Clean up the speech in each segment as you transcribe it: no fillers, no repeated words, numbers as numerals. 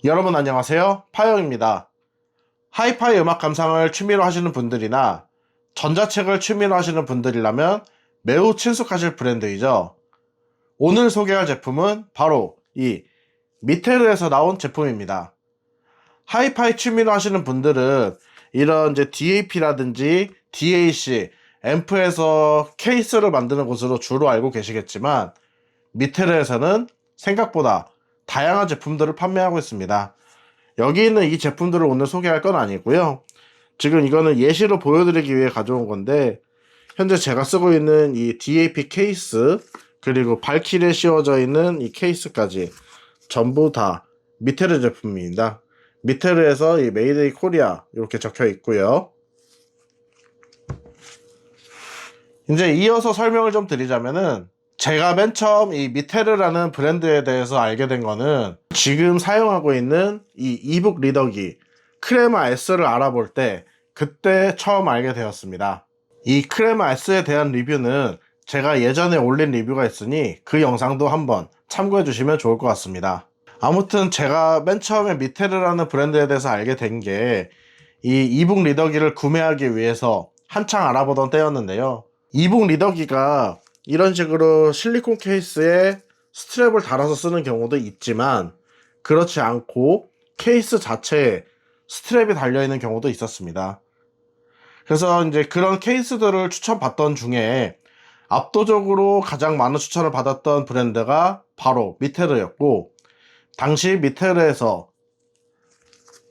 여러분 안녕하세요. 파영입니다. 하이파이 음악 감상을 취미로 하시는 분들이나 전자책을 취미로 하시는 분들이라면 매우 친숙하실 브랜드이죠. 오늘 소개할 제품은 바로 이 미테르에서 나온 제품입니다. 하이파이 취미로 하시는 분들은 이런 이제 DAP라든지 DAC, 앰프에서 케이스를 만드는 곳으로 주로 알고 계시겠지만 미테르에서는 생각보다 다양한 제품들을 판매하고 있습니다. 여기 있는 이 제품들을 오늘 소개할 건 아니고요. 지금 이거는 예시로 보여드리기 위해 가져온 건데 현재 제가 쓰고 있는 이 DAP 케이스 그리고 발키리에 씌워져 있는 이 케이스까지 전부 다 미테르 제품입니다. 미테르에서 이 메이드 인 코리아 이렇게 적혀 있고요. 이제 이어서 설명을 좀 드리자면은 제가 맨 처음 이 미테르라는 브랜드에 대해서 알게 된 거는 지금 사용하고 있는 이 이북 리더기 크레마 S를 알아볼 때 그때 처음 알게 되었습니다. 이 크레마 S에 대한 리뷰는 제가 예전에 올린 리뷰가 있으니 그 영상도 한번 참고해 주시면 좋을 것 같습니다. 아무튼 제가 맨 처음에 미테르라는 브랜드에 대해서 알게 된 게 이 이북 리더기를 구매하기 위해서 한창 알아보던 때였는데요. 이북 리더기가 이런 식으로 실리콘 케이스에 스트랩을 달아서 쓰는 경우도 있지만 그렇지 않고 케이스 자체에 스트랩이 달려있는 경우도 있었습니다. 그래서 이제 그런 케이스들을 추천받던 중에 압도적으로 가장 많은 추천을 받았던 브랜드가 바로 미테르였고 당시 미테르에서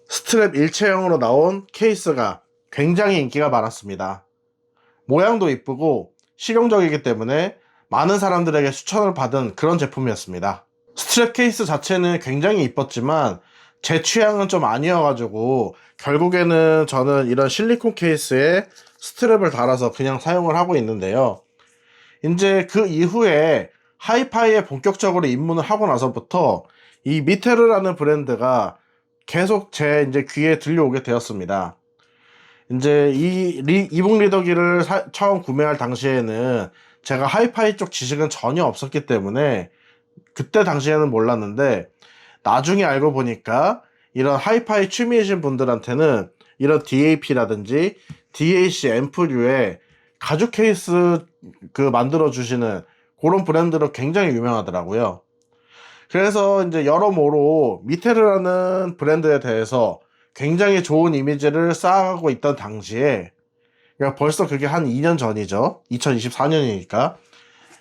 스트랩 일체형으로 나온 케이스가 굉장히 인기가 많았습니다. 모양도 이쁘고 실용적이기 때문에 많은 사람들에게 추천을 받은 그런 제품이었습니다. 스트랩 케이스 자체는 굉장히 이뻤지만 제 취향은 좀 아니어가지고 결국에는 저는 이런 실리콘 케이스에 스트랩을 달아서 그냥 사용을 하고 있는데요. 이제 그 이후에 하이파이에 본격적으로 입문을 하고 나서부터 이 미테르라는 브랜드가 계속 제 이제 귀에 들려오게 되었습니다. 이제 이북 리더기를 처음 구매할 당시에는 제가 하이파이 쪽 지식은 전혀 없었기 때문에 그때 당시에는 몰랐는데 나중에 알고 보니까 이런 하이파이 취미이신 분들한테는 이런 DAP라든지 DAC 앰프류의 가죽 케이스 만들어 주시는 그런 브랜드로 굉장히 유명하더라고요. 그래서 이제 여러모로 미테르라는 브랜드에 대해서 굉장히 좋은 이미지를 쌓아가고 있던 당시에 그러니까 벌써 그게 한 2년 전이죠. 2024년이니까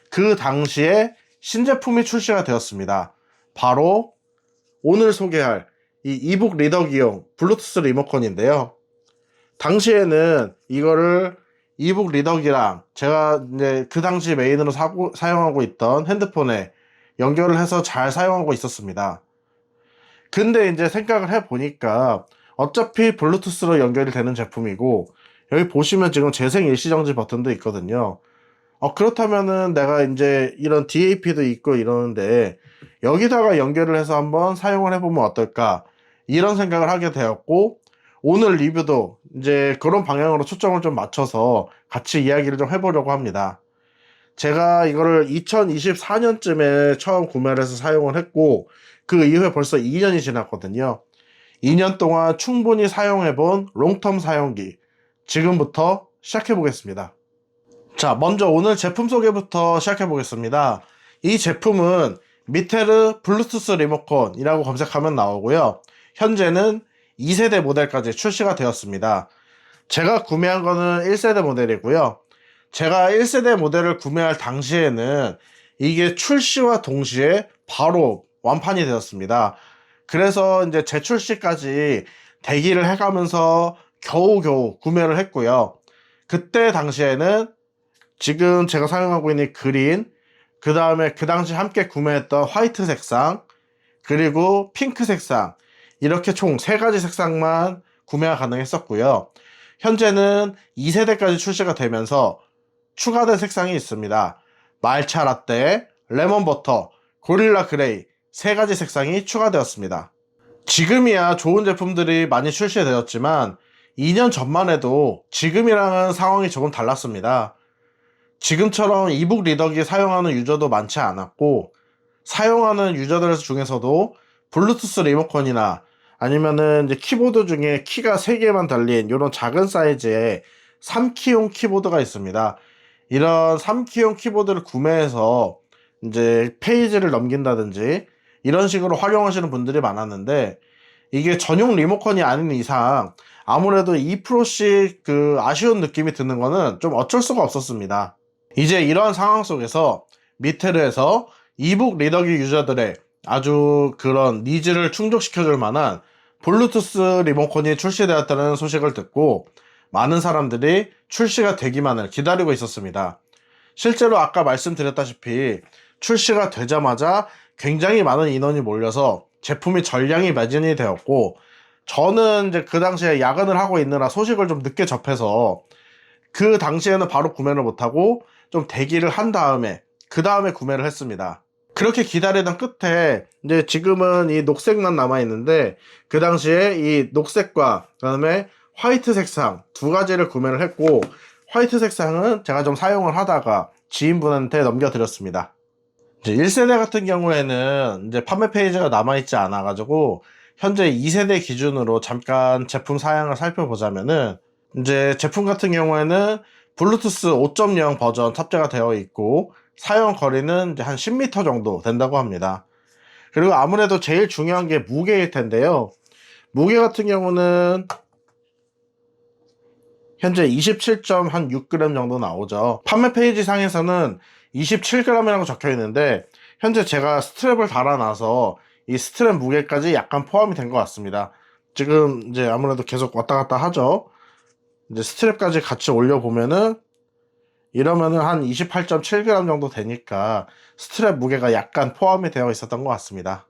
그 당시에 신제품이 출시가 되었습니다. 바로 오늘 소개할 이 이북 리더기용 블루투스 리모컨인데요. 당시에는 이거를 이북 리더기랑 제가 이제 그 당시 메인으로 사용하고 있던 핸드폰에 연결을 해서 잘 사용하고 있었습니다. 근데 이제 생각을 해보니까 어차피 블루투스로 연결이 되는 제품이고 여기 보시면 지금 재생 일시정지 버튼도 있거든요. 그렇다면은 내가 이제 이런 DAP도 있고 이러는데 여기다가 연결을 해서 한번 사용을 해보면 어떨까 이런 생각을 하게 되었고 오늘 리뷰도 이제 그런 방향으로 초점을 좀 맞춰서 같이 이야기를 좀 해보려고 합니다. 제가 이거를 2024년쯤에 처음 구매를 해서 사용을 했고 그 이후에 벌써 2년이 지났거든요. 2년 동안 충분히 사용해본 롱텀 사용기 지금부터 시작해 보겠습니다. 자, 먼저 오늘 제품 소개부터 시작해 보겠습니다. 이 제품은 미테르 블루투스 리모컨이라고 검색하면 나오고요. 현재는 2세대 모델까지 출시가 되었습니다. 제가 구매한 거는 1세대 모델이고요. 제가 1세대 모델을 구매할 당시에는 이게 출시와 동시에 바로 완판이 되었습니다. 그래서 이제 재출시까지 대기를 해가면서 겨우겨우 구매를 했고요. 그때 당시에는 지금 제가 사용하고 있는 그린, 그 다음에 그 당시 함께 구매했던 화이트 색상, 그리고 핑크 색상, 이렇게 총 3가지 색상만 구매가 가능했었고요. 현재는 2세대까지 출시가 되면서 추가된 색상이 있습니다. 말차 라떼, 레몬 버터, 고릴라 그레이 3가지 색상이 추가되었습니다. 지금이야 좋은 제품들이 많이 출시되었지만 2년 전만 해도 지금이랑은 상황이 조금 달랐습니다. 지금처럼 이북 리더기 사용하는 유저도 많지 않았고 사용하는 유저들 중에서도 블루투스 리모컨이나 아니면은 이제 키보드 중에 키가 3개만 달린 이런 작은 사이즈의 3키용 키보드가 있습니다. 이런 3키용 키보드를 구매해서 이제 페이지를 넘긴다든지 이런 식으로 활용하시는 분들이 많았는데, 이게 전용 리모컨이 아닌 이상 아무래도 2%씩 그 아쉬운 느낌이 드는 거는 좀 어쩔 수가 없었습니다. 이제 이러한 상황 속에서 미테르에서 이북 리더기 유저들의 아주 그런 니즈를 충족시켜 줄 만한 블루투스 리모컨이 출시되었다는 소식을 듣고 많은 사람들이 출시가 되기만을 기다리고 있었습니다. 실제로 아까 말씀드렸다시피 출시가 되자마자 굉장히 많은 인원이 몰려서 제품이 전량이 매진이 되었고, 저는 이제 그 당시에 야근을 하고 있느라 소식을 좀 늦게 접해서 그 당시에는 바로 구매를 못하고 좀 대기를 한 다음에 그 다음에 구매를 했습니다. 그렇게 기다리던 끝에 이제 지금은 이 녹색만 남아 있는데, 그 당시에 이 녹색과 그다음에 화이트 색상 두 가지를 구매를 했고, 화이트 색상은 제가 좀 사용을 하다가 지인분한테 넘겨드렸습니다. 이제 1세대 같은 경우에는 이제 판매 페이지가 남아있지 않아가지고 현재 2세대 기준으로 잠깐 제품 사양을 살펴보자면은, 이제 제품 같은 경우에는 블루투스 5.0 버전 탑재가 되어 있고 사용 거리는 이제 한 10m 정도 된다고 합니다. 그리고 아무래도 제일 중요한 게 무게일 텐데요. 무게 같은 경우는 현재 27.6g 정도 나오죠. 판매 페이지 상에서는 27g이라고 적혀 있는데, 현재 제가 스트랩을 달아놔서 이 스트랩 무게까지 약간 포함이 된 것 같습니다. 지금 이제 아무래도 계속 왔다 갔다 하죠. 이제 스트랩까지 같이 올려보면은 이러면은 한 28.7g 정도 되니까 스트랩 무게가 약간 포함이 되어 있었던 것 같습니다.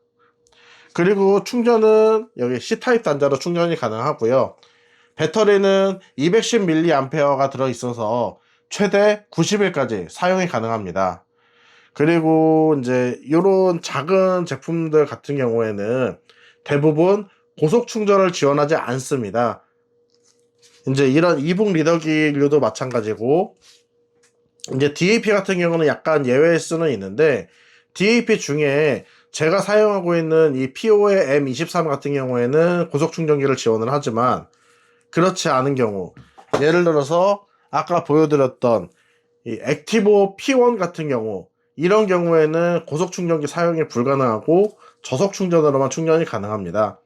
그리고 충전은 여기 C타입 단자로 충전이 가능하고요. 배터리는 210mAh가 들어있어서 최대 90일까지 사용이 가능합니다. 그리고 이제 이런 작은 제품들 같은 경우에는 대부분 고속 충전을 지원하지 않습니다. 이제 이런 이북 리더기류도 마찬가지고, 이제 DAP 같은 경우는 약간 예외일 수는 있는데, DAP 중에 제가 사용하고 있는 이 PO의 M23 같은 경우에는 고속 충전기를 지원을 하지만, 그렇지 않은 경우, 예를 들어서 아까 보여드렸던 이 액티보 P1 같은 경우, 이런 경우에는 고속 충전기 사용이 불가능하고 저속 충전으로만 충전이 가능합니다.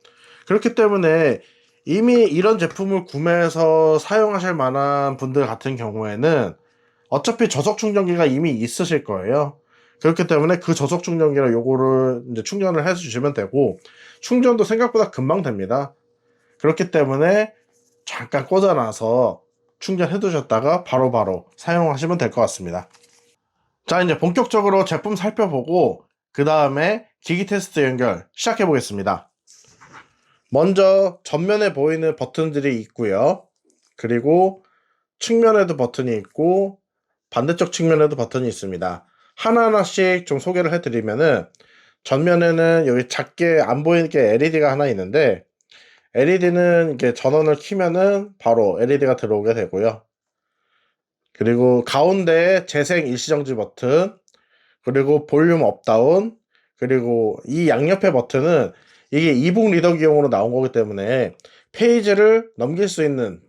그렇기 때문에 이미 이런 제품을 구매해서 사용하실 만한 분들 같은 경우에는 어차피 저속 충전기가 이미 있으실 거예요. 그렇기 때문에 그 저속 충전기로 요거를 이제 충전을 해 주시면 되고, 충전도 생각보다 금방 됩니다. 그렇기 때문에 잠깐 꽂아놔서 충전해 두셨다가 바로바로 사용하시면 될 것 같습니다. 자, 이제 본격적으로 제품 살펴보고 그 다음에 기기 테스트 연결 시작해 보겠습니다. 먼저 전면에 보이는 버튼들이 있고요. 그리고 측면에도 버튼이 있고 반대쪽 측면에도 버튼이 있습니다. 하나하나씩 좀 소개를 해드리면은, 전면에는 여기 작게 안 보이게 LED가 하나 있는데, LED는 이게 전원을 켜면은 바로 LED가 들어오게 되고요. 그리고 가운데에 재생 일시정지 버튼, 그리고 볼륨 업다운, 그리고 이 양옆에 버튼은 이게 이북 리더기용으로 나온 거기 때문에 페이지를 넘길 수 있는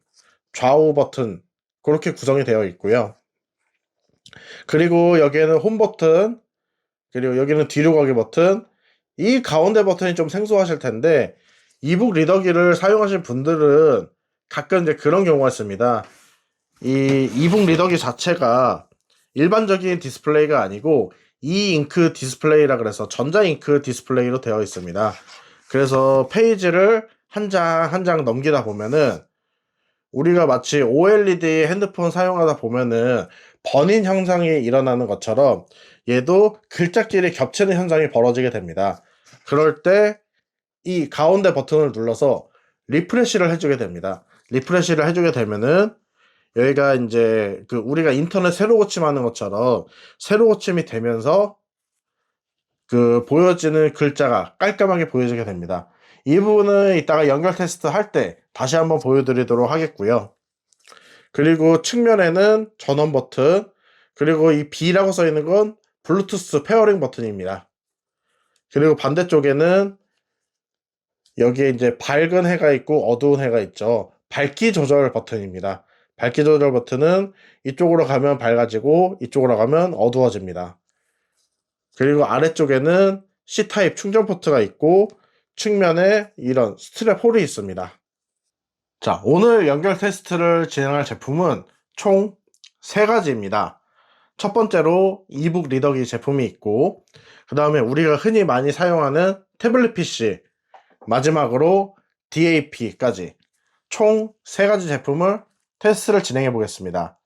좌우 버튼, 그렇게 구성이 되어 있고요. 그리고 여기에는 홈 버튼, 그리고 여기는 뒤로 가기 버튼. 이 가운데 버튼이 좀 생소하실 텐데, 이북 리더기를 사용하실 분들은 가끔 이제 그런 경우가 있습니다. 이 이북 리더기 자체가 일반적인 디스플레이가 아니고 이잉크 디스플레이라 그래서 전자잉크 디스플레이로 되어 있습니다. 그래서 페이지를 한 장 한 장 넘기다 보면은 우리가 마치 OLED 핸드폰 사용하다 보면은 번인 현상이 일어나는 것처럼 얘도 글자끼리 겹치는 현상이 벌어지게 됩니다. 그럴 때 이 가운데 버튼을 눌러서 리프레시를 해주게 됩니다. 리프레시를 해주게 되면은 여기가 이제 그 우리가 인터넷 새로 고침하는 것처럼 새로 고침이 되면서 그 보여지는 글자가 깔끔하게 보여지게 됩니다. 이 부분은 이따가 연결 테스트 할 때 다시 한번 보여드리도록 하겠고요. 그리고 측면에는 전원 버튼, 그리고 이 B라고 써있는 건 블루투스 페어링 버튼입니다. 그리고 반대쪽에는 여기에 이제 밝은 해가 있고 어두운 해가 있죠. 밝기 조절 버튼입니다. 밝기 조절 버튼은 이쪽으로 가면 밝아지고 이쪽으로 가면 어두워집니다. 그리고 아래쪽에는 C타입 충전 포트가 있고 측면에 이런 스트랩 홀이 있습니다. 자, 오늘 연결 테스트를 진행할 제품은 총 3가지입니다. 첫 번째로 이북 리더기 제품이 있고, 그 다음에 우리가 흔히 많이 사용하는 태블릿 PC, 마지막으로 DAP까지 총 3가지 제품을 테스트를 진행해 보겠습니다.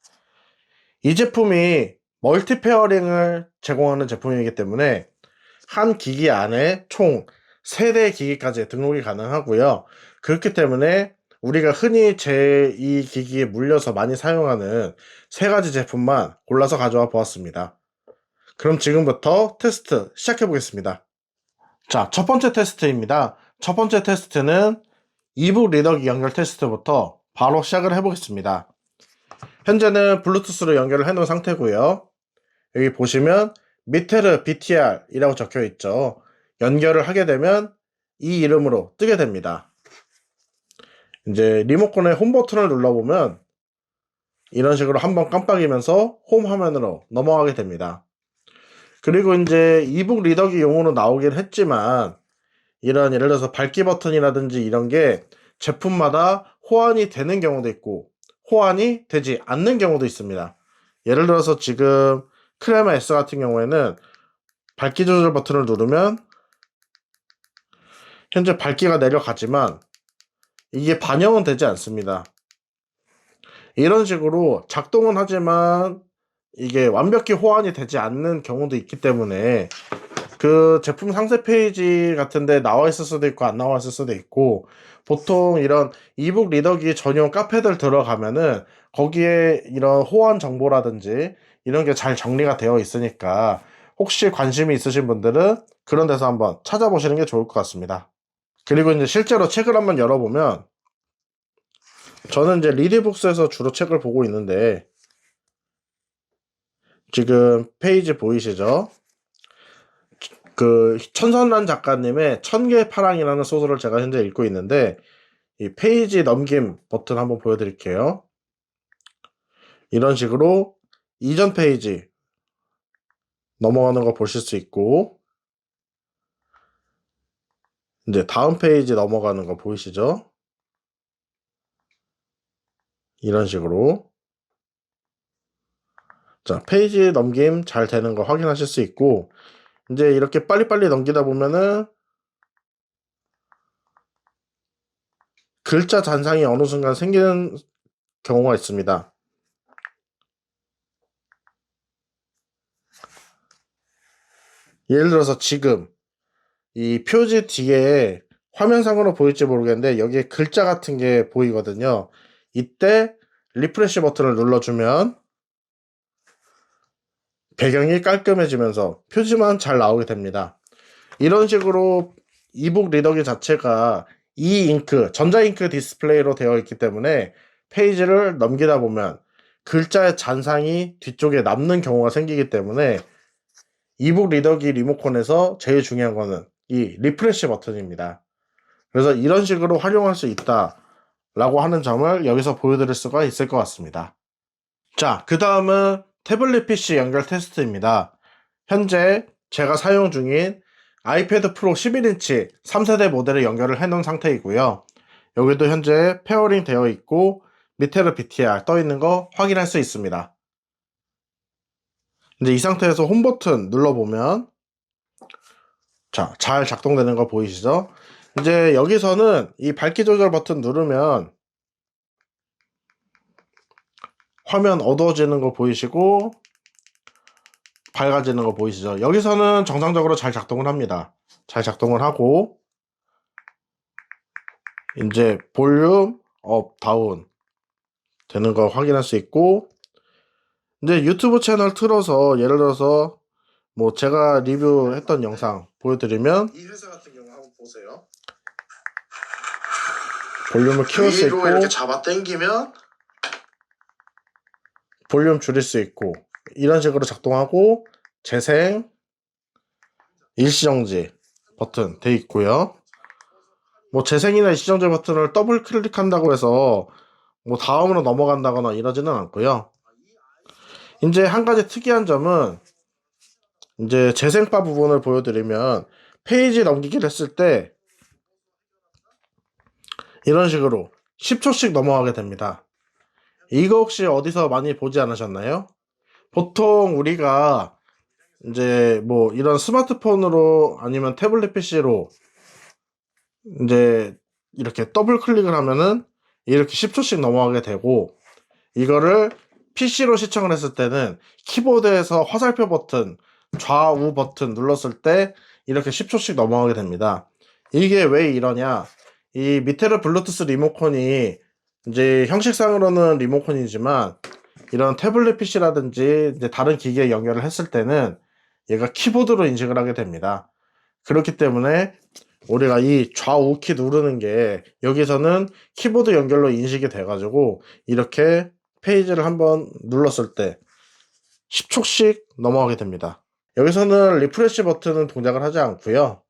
이 제품이 멀티 페어링을 제공하는 제품이기 때문에 한 기기 안에 총 3대 기기까지 등록이 가능하고요. 그렇기 때문에 우리가 흔히 이 기기에 물려서 많이 사용하는 3가지 제품만 골라서 가져와 보았습니다. 그럼 지금부터 테스트 시작해 보겠습니다. 자, 첫 번째 테스트입니다. 첫 번째 테스트는 이북 리더기 연결 테스트부터 바로 시작을 해보겠습니다. 현재는 블루투스로 연결을 해놓은 상태고요. 여기 보시면 미테르 BTR 이라고 적혀 있죠. 연결을 하게 되면 이 이름으로 뜨게 됩니다. 이제 리모컨의 홈 버튼을 눌러보면 이런 식으로 한번 깜빡이면서 홈 화면으로 넘어가게 됩니다. 그리고 이제 이북 리더기 용으로 나오긴 했지만 이런 예를 들어서 밝기 버튼이라든지 이런 게 제품마다 호환이 되는 경우도 있고 호환이 되지 않는 경우도 있습니다. 예를 들어서 지금 크레마 S 같은 경우에는 밝기 조절 버튼을 누르면 현재 밝기가 내려가지만 이게 반영은 되지 않습니다. 이런 식으로 작동은 하지만 이게 완벽히 호환이 되지 않는 경우도 있기 때문에 그 제품 상세 페이지 같은데 나와 있을 수도 있고 안 나와 있을 수도 있고, 보통 이런 이북 리더기 전용 카페들 들어가면은 거기에 이런 호환 정보라든지 이런 게 잘 정리가 되어 있으니까 혹시 관심이 있으신 분들은 그런 데서 한번 찾아보시는 게 좋을 것 같습니다. 그리고 이제 실제로 책을 한번 열어보면, 저는 이제 리디북스에서 주로 책을 보고 있는데 지금 페이지 보이시죠? 그 천선란 작가님의 천개의 파랑이라는 소설을 제가 현재 읽고 있는데, 이 페이지 넘김 버튼 한번 보여드릴게요. 이런 식으로 이전 페이지 넘어가는 거 보실 수 있고, 이제 다음 페이지 넘어가는 거 보이시죠? 이런 식으로 자, 페이지 넘김 잘 되는 거 확인하실 수 있고, 이제 이렇게 빨리빨리 넘기다 보면은 글자 잔상이 어느 순간 생기는 경우가 있습니다. 예를 들어서 지금 이 표지 뒤에 화면상으로 보일지 모르겠는데 여기에 글자 같은 게 보이거든요. 이때 리프레시 버튼을 눌러주면 배경이 깔끔해지면서 표지만 잘 나오게 됩니다. 이런 식으로 이북 리더기 자체가 이잉크, 전자잉크 디스플레이로 되어 있기 때문에 페이지를 넘기다 보면 글자의 잔상이 뒤쪽에 남는 경우가 생기기 때문에 이북 리더기 리모컨에서 제일 중요한 거는 이 리프레시 버튼입니다. 그래서 이런 식으로 활용할 수 있다라고 하는 점을 여기서 보여드릴 수가 있을 것 같습니다. 자, 그 다음은 태블릿 PC 연결 테스트입니다. 현재 제가 사용 중인 아이패드 프로 11인치 3세대 모델을 연결을 해놓은 상태이고요. 여기도 현재 페어링 되어 있고 미테르 BTR 떠 있는 거 확인할 수 있습니다. 이제 이 상태에서 홈 버튼 눌러보면 자, 잘 작동되는 거 보이시죠? 이제 여기서는 이 밝기 조절 버튼 누르면 화면 어두워지는 거 보이시고 밝아지는 거 보이시죠? 여기서는 정상적으로 잘 작동을 합니다. 잘 작동을 하고 이제 볼륨 업, 다운 되는 거 확인할 수 있고, 이제 유튜브 채널 틀어서 예를 들어서 뭐 제가 리뷰했던 영상 보여드리면 이 회사 같은 경우 한번 보세요. 볼륨을 키울 수 있고 이렇게 잡아 당기면 볼륨 줄일 수 있고 이런 식으로 작동하고 재생, 일시정지 버튼 돼 있고요. 뭐 재생이나 일시정지 버튼을 더블 클릭한다고 해서 뭐 다음으로 넘어간다거나 이러지는 않고요. 이제 한 가지 특이한 점은 이제 재생바 부분을 보여드리면 페이지 넘기기를 했을 때 이런 식으로 10초씩 넘어가게 됩니다. 이거 혹시 어디서 많이 보지 않으셨나요? 보통 우리가 이제 뭐 이런 스마트폰으로 아니면 태블릿 PC로 이제 이렇게 더블 클릭을 하면은 이렇게 10초씩 넘어가게 되고, 이거를 PC로 시청을 했을 때는 키보드에서 화살표 버튼, 좌우 버튼 눌렀을 때 이렇게 10초씩 넘어가게 됩니다. 이게 왜 이러냐? 이 밑에는 블루투스 리모컨이 이제 형식상으로는 리모컨이지만 이런 태블릿 PC라든지 이제 다른 기기에 연결을 했을 때는 얘가 키보드로 인식을 하게 됩니다. 그렇기 때문에 우리가 이 좌우 키 누르는 게 여기서는 키보드 연결로 인식이 돼가지고 이렇게 페이지를 한번 눌렀을 때 10초씩 넘어가게 됩니다. 여기서는 리프레시 버튼은 동작을 하지 않고요.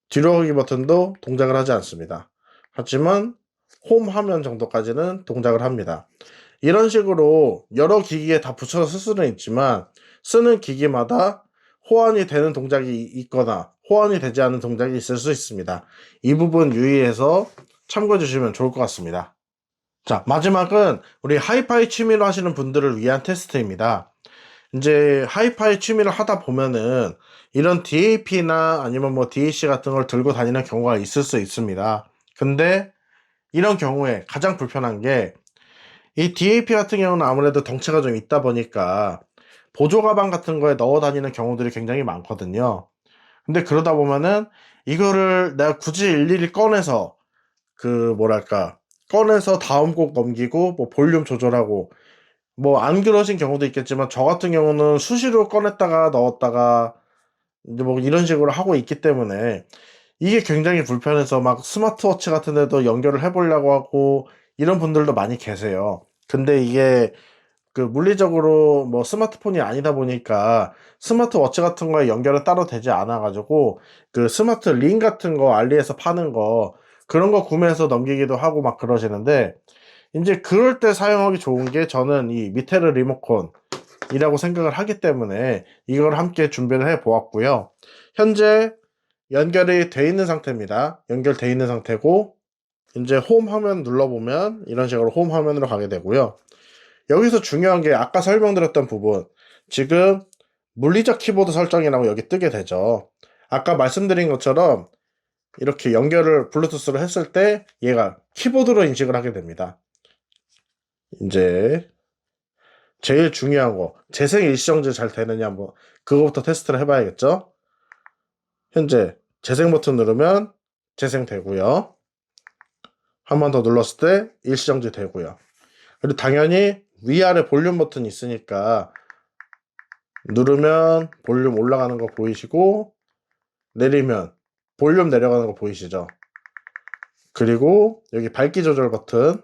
뒤로 가기 버튼도 동작을 하지 않습니다. 하지만 홈 화면 정도까지는 동작을 합니다. 이런 식으로 여러 기기에 다 붙여서 쓸 수는 있지만 쓰는 기기마다 호환이 되는 동작이 있거나 호환이 되지 않는 동작이 있을 수 있습니다. 이 부분 유의해서 참고해 주시면 좋을 것 같습니다. 자, 마지막은 우리 하이파이 취미로 하시는 분들을 위한 테스트입니다. 이제 하이파이 취미를 하다 보면은 이런 DAP나 아니면 뭐 DAC 같은 걸 들고 다니는 경우가 있을 수 있습니다. 근데 이런 경우에 가장 불편한 게 이 DAP 같은 경우는 아무래도 덩치가 좀 있다 보니까 보조 가방 같은 거에 넣어 다니는 경우들이 굉장히 많거든요. 근데 그러다 보면은 이거를 내가 굳이 일일이 꺼내서 그 뭐랄까 꺼내서 다음 곡 넘기고 뭐 볼륨 조절하고 뭐 안 그러신 경우도 있겠지만 저 같은 경우는 수시로 꺼냈다가 넣었다가 이제 뭐 이런 식으로 하고 있기 때문에 이게 굉장히 불편해서 막 스마트워치 같은 데도 연결을 해보려고 하고 이런 분들도 많이 계세요. 근데 이게 그 물리적으로 뭐 스마트폰이 아니다 보니까 스마트워치 같은 거에 연결은 따로 되지 않아 가지고 그 스마트 링 같은 거 알리에서 파는 거 그런 거 구매해서 넘기기도 하고 막 그러시는데, 이제 그럴 때 사용하기 좋은 게 저는 이 미테르 리모컨이라고 생각을 하기 때문에 이걸 함께 준비를 해 보았고요. 현재 연결이 돼 있는 상태입니다. 연결돼 있는 상태고 이제 홈 화면 눌러보면 이런 식으로 홈 화면으로 가게 되고요. 여기서 중요한 게 아까 설명드렸던 부분, 지금 물리적 키보드 설정이라고 여기 뜨게 되죠. 아까 말씀드린 것처럼 이렇게 연결을 블루투스로 했을 때 얘가 키보드로 인식을 하게 됩니다. 이제 제일 중요한 거, 재생 일시정지 잘 되느냐 뭐 그거부터 테스트를 해봐야겠죠. 현재 재생 버튼 누르면 재생되고요. 한 번 더 눌렀을 때 일시정지 되고요. 그리고 당연히 위아래 볼륨 버튼이 있으니까 누르면 볼륨 올라가는 거 보이시고 내리면 볼륨 내려가는 거 보이시죠? 그리고 여기 밝기 조절 버튼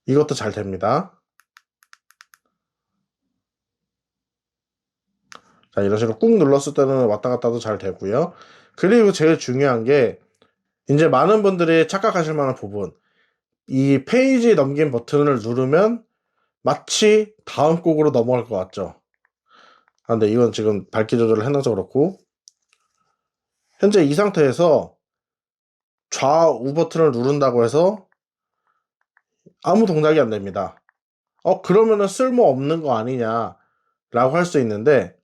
이것도 잘 됩니다. 자, 이런 식으로 꾹 눌렀을 때는 왔다 갔다도 잘 되고요. 그리고 제일 중요한 게 이제 많은 분들이 착각하실 만한 부분, 이 페이지 넘긴 버튼을 누르면 마치 다음 곡으로 넘어갈 것 같죠. 근데 이건 지금 밝기 조절을 해놔서 그렇고 현재 이 상태에서 좌우 버튼을 누른다고 해서 아무 동작이 안 됩니다. 그러면은 쓸모없는 거 아니냐 라고 할 수 있는데,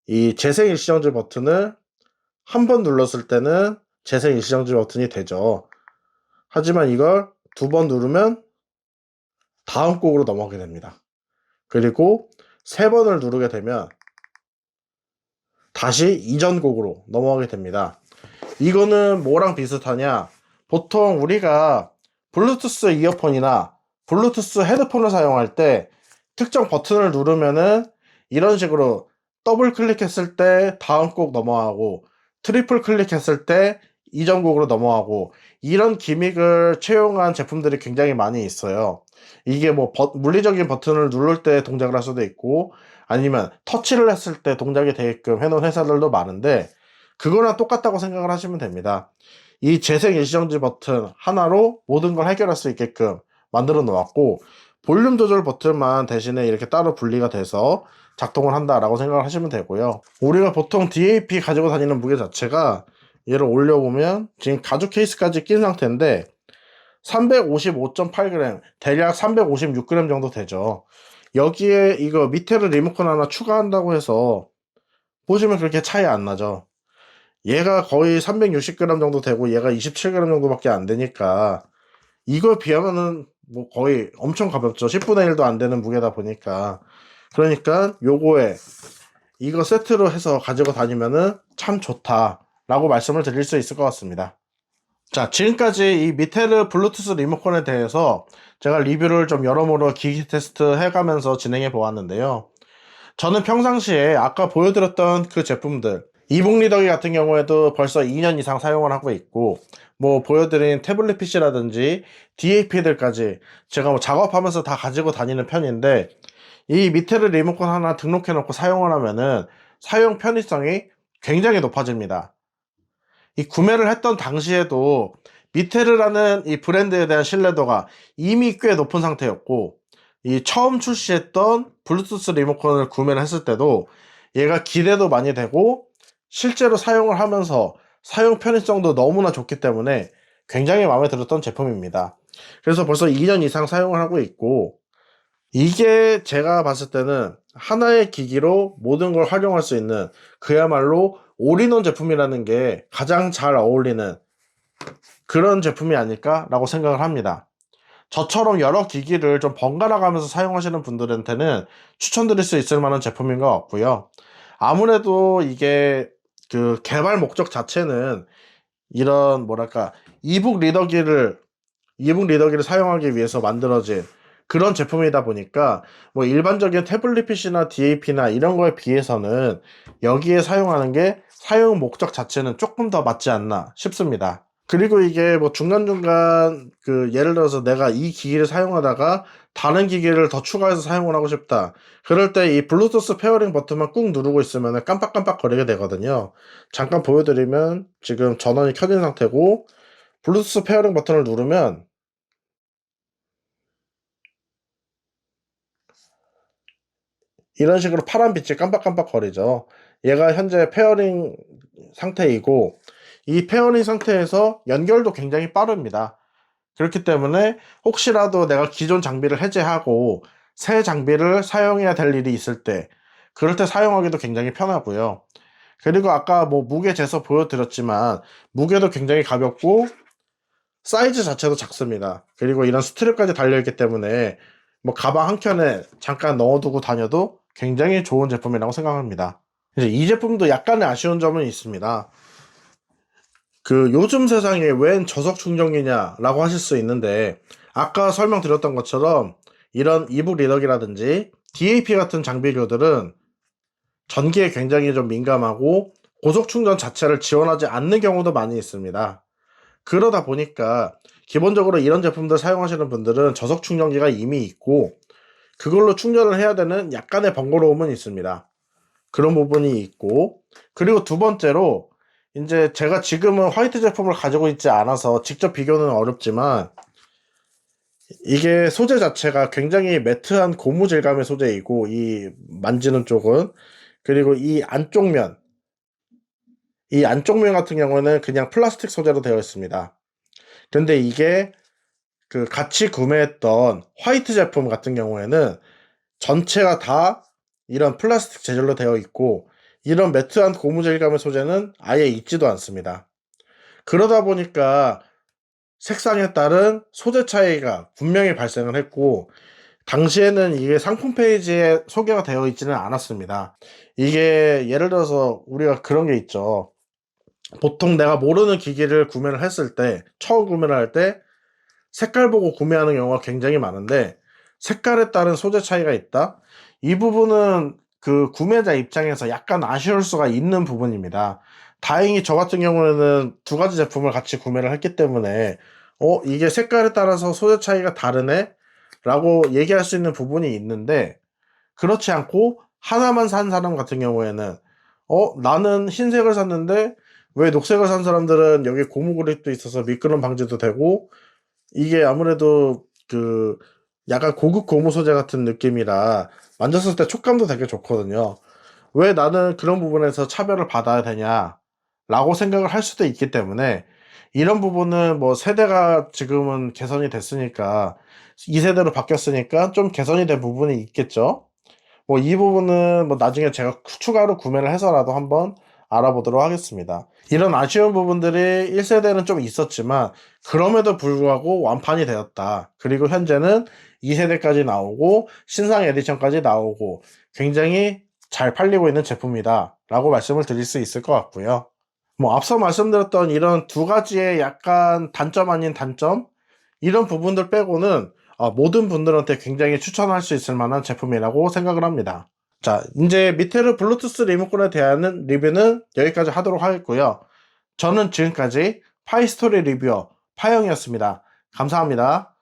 이 재생 일시정지 버튼을 한 번 눌렀을 때는 재생 일시정지 버튼이 되죠. 하지만 이걸 두 번 누르면 다음 곡으로 넘어가게 됩니다. 그리고 세 번을 누르게 되면 다시 이전 곡으로 넘어가게 됩니다. 이거는 뭐랑 비슷하냐? 보통 우리가 블루투스 이어폰이나 블루투스 헤드폰을 사용할 때 특정 버튼을 누르면은 이런 식으로 더블 클릭했을 때 다음 곡 넘어가고 트리플 클릭했을 때 이전 곡으로 넘어가고 이런 기믹을 채용한 제품들이 굉장히 많이 있어요. 이게 뭐 물리적인 버튼을 누를 때 동작을 할 수도 있고 아니면 터치를 했을 때 동작이 되게끔 해놓은 회사들도 많은데, 그거랑 똑같다고 생각을 하시면 됩니다. 이 재생 일시정지 버튼 하나로 모든 걸 해결할 수 있게끔 만들어 놓았고, 볼륨 조절 버튼만 대신에 이렇게 따로 분리가 돼서 작동을 한다라고 생각을 하시면 되고요. 우리가 보통 DAP 가지고 다니는 무게 자체가, 얘를 올려보면 지금 가죽 케이스까지 낀 상태인데 355.8g, 대략 356g 정도 되죠. 여기에 이거 밑에를 리모컨 하나 추가한다고 해서 보시면 그렇게 차이 안 나죠. 얘가 거의 360g 정도 되고 얘가 27g 정도밖에 안 되니까, 이걸 비하면은 뭐 거의 엄청 가볍죠. 10분의 1도 안 되는 무게다 보니까. 그러니까 요거에 이거 세트로 해서 가지고 다니면은 참 좋다라고 말씀을 드릴 수 있을 것 같습니다. 자, 지금까지 이 미테르 블루투스 리모컨에 대해서 제가 리뷰를 좀 여러모로 기기 테스트 해가면서 진행해 보았는데요. 저는 평상시에 아까 보여드렸던 그 제품들, 이북 리더기 같은 경우에도 벌써 2년 이상 사용을 하고 있고, 뭐 보여드린 태블릿 PC라든지 DAP들까지 제가 뭐 작업하면서 다 가지고 다니는 편인데, 이 미테르 리모컨 하나 등록해 놓고 사용을 하면은 사용 편의성이 굉장히 높아집니다. 이 구매를 했던 당시에도 미테르라는 이 브랜드에 대한 신뢰도가 이미 꽤 높은 상태였고, 이 처음 출시했던 블루투스 리모컨을 구매를 했을 때도 얘가 기대도 많이 되고 실제로 사용을 하면서 사용 편의성도 너무나 좋기 때문에 굉장히 마음에 들었던 제품입니다. 그래서 벌써 2년 이상 사용을 하고 있고, 이게 제가 봤을 때는 하나의 기기로 모든 걸 활용할 수 있는 그야말로 올인원 제품이라는 게 가장 잘 어울리는 그런 제품이 아닐까라고 생각을 합니다. 저처럼 여러 기기를 좀 번갈아 가면서 사용하시는 분들한테는 추천드릴 수 있을 만한 제품인 것 같고요. 아무래도 이게 그 개발 목적 자체는 이런 뭐랄까 이북 리더기를 사용하기 위해서 만들어진 그런 제품이다 보니까, 뭐 일반적인 태블릿 PC나 DAP나 이런 거에 비해서는 여기에 사용하는 게 사용 목적 자체는 조금 더 맞지 않나 싶습니다. 그리고 이게 뭐 중간중간 그 예를 들어서 내가 이 기기를 사용하다가 다른 기기를 더 추가해서 사용을 하고 싶다. 그럴 때 이 블루투스 페어링 버튼만 꾹 누르고 있으면 깜빡깜빡 거리게 되거든요. 잠깐 보여드리면 지금 전원이 켜진 상태고, 블루투스 페어링 버튼을 누르면 이런 식으로 파란 빛이 깜빡깜빡 거리죠. 얘가 현재 페어링 상태이고, 이 페어링 상태에서 연결도 굉장히 빠릅니다. 그렇기 때문에 혹시라도 내가 기존 장비를 해제하고 새 장비를 사용해야 될 일이 있을 때, 그럴 때 사용하기도 굉장히 편하고요. 그리고 아까 뭐 무게 재서 보여드렸지만 무게도 굉장히 가볍고 사이즈 자체도 작습니다. 그리고 이런 스트랩까지 달려있기 때문에 뭐 가방 한 켠에 잠깐 넣어두고 다녀도 굉장히 좋은 제품이라고 생각합니다. 이제 이 제품도 약간의 아쉬운 점은 있습니다. 그 요즘 세상에 웬 저속 충전기냐라고 하실 수 있는데, 아까 설명드렸던 것처럼 이런 이북 리더기라든지 DAP 같은 장비류들은 전기에 굉장히 좀 민감하고 고속 충전 자체를 지원하지 않는 경우도 많이 있습니다. 그러다 보니까 기본적으로 이런 제품들 사용하시는 분들은 저속 충전기가 이미 있고 그걸로 충전을 해야 되는 약간의 번거로움은 있습니다. 그런 부분이 있고, 그리고 두 번째로 이제 제가 지금은 화이트 제품을 가지고 있지 않아서 직접 비교는 어렵지만, 이게 소재 자체가 굉장히 매트한 고무 질감의 소재이고, 이 만지는 쪽은, 그리고 이 안쪽 면 같은 경우는 그냥 플라스틱 소재로 되어 있습니다. 근데 이게 그 같이 구매했던 화이트 제품 같은 경우에는 전체가 다 이런 플라스틱 재질로 되어 있고, 이런 매트한 고무 질감의 소재는 아예 있지도 않습니다. 그러다 보니까 색상에 따른 소재 차이가 분명히 발생을 했고, 당시에는 이게 상품 페이지에 소개가 되어 있지는 않았습니다. 이게 예를 들어서 우리가 그런 게 있죠. 보통 내가 모르는 기기를 구매를 했을 때, 처음 구매를 할 때 색깔 보고 구매하는 경우가 굉장히 많은데, 색깔에 따른 소재 차이가 있다? 이 부분은 그 구매자 입장에서 약간 아쉬울 수가 있는 부분입니다. 다행히 저 같은 경우에는 두 가지 제품을 같이 구매를 했기 때문에 이게 색깔에 따라서 소재 차이가 다르네? 라고 얘기할 수 있는 부분이 있는데, 그렇지 않고 하나만 산 사람 같은 경우에는 나는 흰색을 샀는데 왜 녹색을 산 사람들은 여기 고무 그립도 있어서 미끄럼 방지도 되고, 이게 아무래도 그 약간 고급 고무 소재 같은 느낌이라 만졌을 때 촉감도 되게 좋거든요. 왜 나는 그런 부분에서 차별을 받아야 되냐 라고 생각을 할 수도 있기 때문에, 이런 부분은 뭐 세대가 지금은 개선이 됐으니까, 2세대로 바뀌었으니까 좀 개선이 된 부분이 있겠죠. 뭐 이 부분은 뭐 나중에 제가 추가로 구매를 해서라도 한번 알아보도록 하겠습니다. 이런 아쉬운 부분들이 1세대는 좀 있었지만 그럼에도 불구하고 완판이 되었다. 그리고 현재는 2세대까지 나오고 신상 에디션까지 나오고 굉장히 잘 팔리고 있는 제품이다 라고 말씀을 드릴 수 있을 것 같고요. 뭐 앞서 말씀드렸던 이런 두 가지의 약간 단점 아닌 단점, 이런 부분들 빼고는 모든 분들한테 굉장히 추천할 수 있을 만한 제품이라고 생각을 합니다. 자, 이제 미테르 블루투스 리모컨에 대한 리뷰는 여기까지 하도록 하겠고요. 저는 지금까지 파이스토리 리뷰어 파영이었습니다. 감사합니다.